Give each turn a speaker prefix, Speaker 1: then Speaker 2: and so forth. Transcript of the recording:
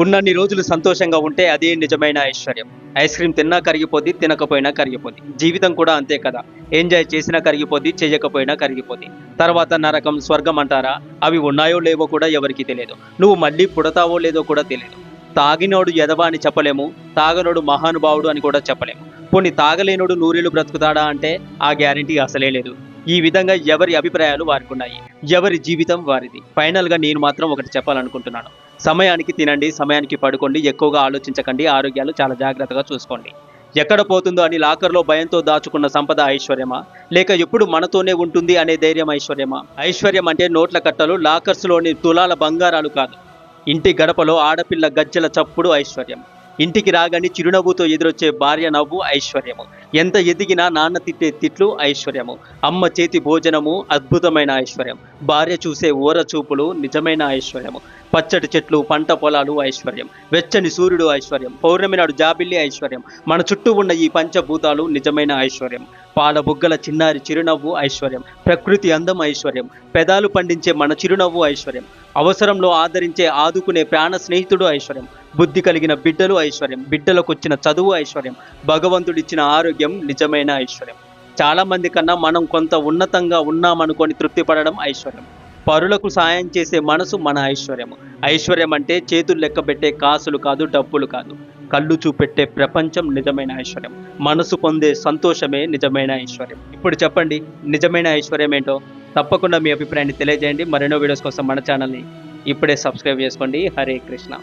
Speaker 1: ఉన్నన్ని రోజులు సంతోషంగా ఉంటే అదే నిజమైన ఐశ్వర్యం. ఐస్ క్రీమ్ తిన్నా కరిగిపోద్ది, తినకపోయినా కరిగిపోద్ది. జీవితం కూడా అంతే కదా. ఎంజాయ్ చేసినా కరిగిపోద్ది, చేయకపోయినా కరిగిపోద్ది. తర్వాత నరకం, స్వర్గం అంటారా? అవి ఉన్నాయో లేవో కూడా ఎవరికీ తెలియదు. నువ్వు మళ్ళీ పుడతావో లేదో కూడా తెలియదు. తాగినోడు ఎదవా అని చెప్పలేము, తాగనోడు మహానుభావుడు అని కూడా చెప్పలేము. పోనీ తాగలేనోడు నూరేళ్లు బ్రతుకుతాడా అంటే ఆ గ్యారంటీ అసలే లేదు. ఈ విధంగా ఎవరి అభిప్రాయాలు వారికి ఉన్నాయి, ఎవరి జీవితం వారిది. ఫైనల్గా నేను మాత్రం ఒకటి చెప్పాలనుకుంటున్నాను. సమయానికి తినండి, సమయానికి పడుకోండి, ఎక్కువగా ఆలోచించకండి, ఆరోగ్యాలు చాలా జాగ్రత్తగా చూసుకోండి. ఎక్కడ పోతుందో అని లాకర్లో భయంతో దాచుకున్న సంపద ఐశ్వర్యమా, లేక ఎప్పుడు మనతోనే ఉంటుంది అనే ధైర్యం ఐశ్వర్యమా? ఐశ్వర్యం అంటే నోట్ల కట్టలు, లాకర్స్లోని తులాల బంగారాలు కాదు. ఇంటి గడపలో ఆడపిల్ల గజ్జల చప్పుడు ఐశ్వర్యం. ఇంటికి రాగానే చిరునవ్వుతో ఎదురొచ్చే భార్య నవ్వు ఐశ్వర్యము. ఎంత ఎదిగినా నాన్న తిట్టే తిట్లు ఐశ్వర్యము. అమ్మ చేతి భోజనము అద్భుతమైన ఐశ్వర్యం. భార్య చూసే ఓర చూపులు నిజమైన ఐశ్వర్యము. పచ్చటి చెట్లు, పంట పొలాలు ఐశ్వర్యం. వెచ్చని సూర్యుడు ఐశ్వర్యం. పౌర్ణమి నాడు జాబిల్లి ఐశ్వర్యం. మన చుట్టూ ఉన్న ఈ పంచభూతాలు నిజమైన ఐశ్వర్యం. పాల బుగ్గల చిన్నారి చిరునవ్వు ఐశ్వర్యం. ప్రకృతి అందం ఐశ్వర్యం. పెదాలు పండించే మన చిరునవ్వు ఐశ్వర్యం. అవసరంలో ఆదరించే ఆదుకునే ప్రాణ స్నేహితుడు ఐశ్వర్యం. బుద్ధి కలిగిన బిడ్డలు ఐశ్వర్యం. బిడ్డలకొచ్చిన చదువు ఐశ్వర్యం. భగవంతుడిచ్చిన ఆరోగ్యం నిజమైన ఐశ్వర్యం. చాలా మంది కన్నా మనం కొంత ఉన్నతంగా ఉన్నామనుకొని తృప్తి పడడం ఐశ్వర్యం. పరులకు సాయం చేసే మనసు మన ఐశ్వర్యము. ఐశ్వర్యం అంటే చేతులు లెక్కబెట్టే కాసులు కాదు, డబ్బులు కాదు. కళ్ళు చూపెట్టే ప్రపంచం నిజమైన ఐశ్వర్యం. మనసు పొందే సంతోషమే నిజమైన ఐశ్వర్యం. ఇప్పుడు చెప్పండి, నిజమైన ఐశ్వర్యం ఏంటో? తప్పకుండా మీ అభిప్రాయాన్ని తెలియజేయండి. మరెన్నో వీడియోస్ కోసం మన ఛానల్ని ఇప్పుడే సబ్స్క్రైబ్ చేసుకోండి. హరే కృష్ణ.